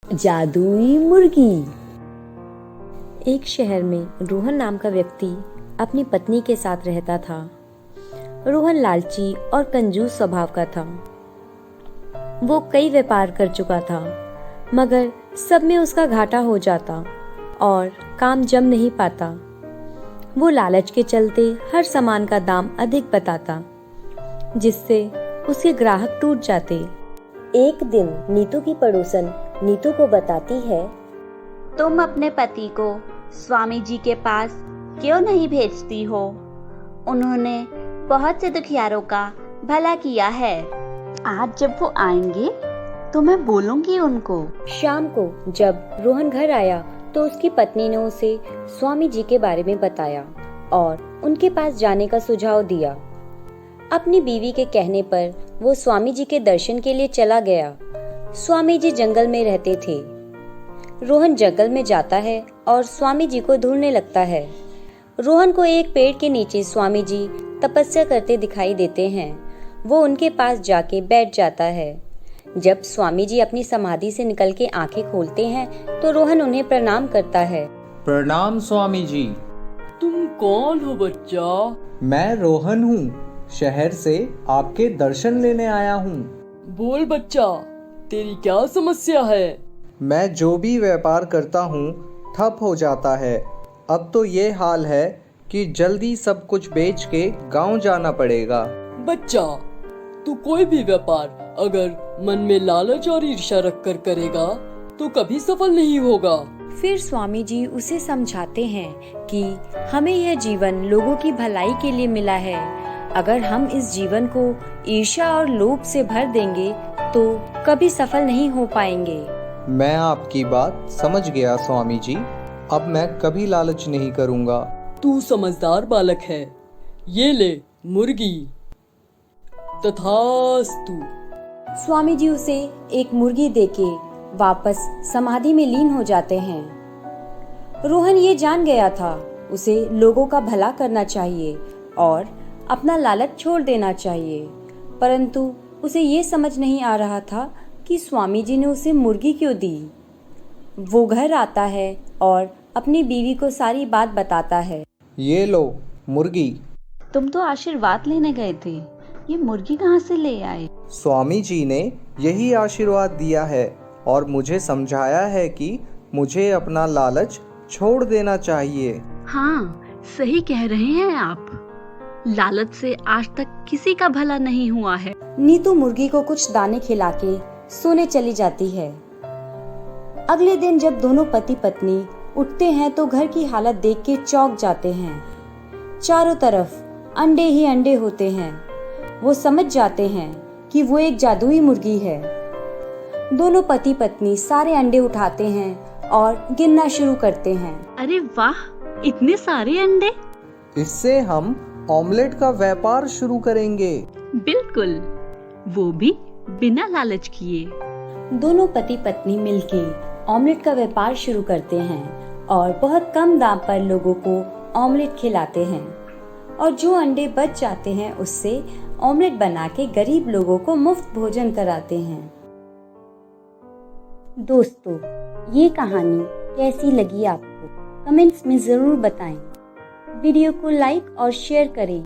जादुई मुर्गी। एक शहर में रोहन नाम का व्यक्ति अपनी पत्नी के साथ रहता था। रोहन लालची और कंजूस स्वभाव का था। वो कई व्यापार कर चुका था, मगर सब में उसका घाटा हो जाता और काम जम नहीं पाता। वो लालच के चलते हर सामान का दाम अधिक बताता, जिससे उसके ग्राहक टूट जाते। एक दिन नीतू की पड़ोसन नीतू को बताती है, तुम अपने पति को स्वामी जी के पास क्यों नहीं भेजती हो? उन्होंने बहुत से दुखियारों का भला किया है। आज जब वो आएंगे तो मैं बोलूंगी उनको। शाम को जब रोहन घर आया तो उसकी पत्नी ने उसे स्वामी जी के बारे में बताया और उनके पास जाने का सुझाव दिया। अपनी बीवी के कहने पर वो स्वामी जी के दर्शन के लिए चला गया। स्वामी जी जंगल में रहते थे। रोहन जंगल में जाता है और स्वामी जी को ढूंढने लगता है। रोहन को एक पेड़ के नीचे स्वामी जी तपस्या करते दिखाई देते हैं। वो उनके पास जाके बैठ जाता है। जब स्वामी जी अपनी समाधि से निकल के आंखें खोलते हैं तो रोहन उन्हें प्रणाम करता है। प्रणाम स्वामी जी। तुम कौन हो बच्चा? मैं रोहन हूँ, शहर से आपके दर्शन लेने आया हूँ। बोल बच्चा, तेरी क्या समस्या है? मैं जो भी व्यापार करता हूँ ठप हो जाता है। अब तो ये हाल है कि जल्दी सब कुछ बेच के गांव जाना पड़ेगा। बच्चा, तू कोई भी व्यापार अगर मन में लालच और ईर्ष्या रख कर करेगा तो कभी सफल नहीं होगा। फिर स्वामी जी उसे समझाते हैं कि हमें यह जीवन लोगों की भलाई के लिए मिला है। अगर हम इस जीवन को ईर्ष्या और लोभ से भर देंगे तो कभी सफल नहीं हो पाएंगे। मैं आपकी बात समझ गया स्वामी जी। अब मैं कभी लालच नहीं करूँगा। तू समझदार बालक है। ये ले मुर्गी। तथास्तु। स्वामी जी उसे एक मुर्गी देके वापस समाधि में लीन हो जाते हैं। रोहन ये जान गया था, उसे लोगों का भला करना चाहिए और अपना लालच छोड़ देना चाहिए, परंतु उसे ये समझ नहीं आ रहा था कि स्वामी जी ने उसे मुर्गी क्यों दी। वो घर आता है और अपनी बीवी को सारी बात बताता है। ये लो मुर्गी। तुम तो आशीर्वाद लेने गए थे, ये मुर्गी कहाँ से ले आए? स्वामी जी ने यही आशीर्वाद दिया है और मुझे समझाया है कि मुझे अपना लालच छोड़ देना चाहिए। हाँ, सही कह रहे हैं आप। लालच से आज तक किसी का भला नहीं हुआ है। नीतू मुर्गी को कुछ दाने खिला के सोने चली जाती है। अगले दिन जब दोनों पति पत्नी उठते हैं तो घर की हालत देख के चौंक जाते हैं। चारों तरफ अंडे ही अंडे होते हैं। वो समझ जाते हैं कि वो एक जादुई मुर्गी है। दोनों पति पत्नी सारे अंडे उठाते हैं और गिनना शुरू करते हैं। अरे वाह, इतने सारे अंडे! इससे हम ऑमलेट का व्यापार शुरू करेंगे। बिल्कुल, वो भी बिना लालच किए। दोनों पति पत्नी मिलके ऑमलेट का व्यापार शुरू करते हैं और बहुत कम दाम पर लोगों को ऑमलेट खिलाते हैं और जो अंडे बच जाते हैं उससे ऑमलेट बना के गरीब लोगों को मुफ्त भोजन कराते हैं। दोस्तों, ये कहानी कैसी लगी आपको? कमेंट्स में जरूर बताएं। वीडियो को लाइक और शेयर करें।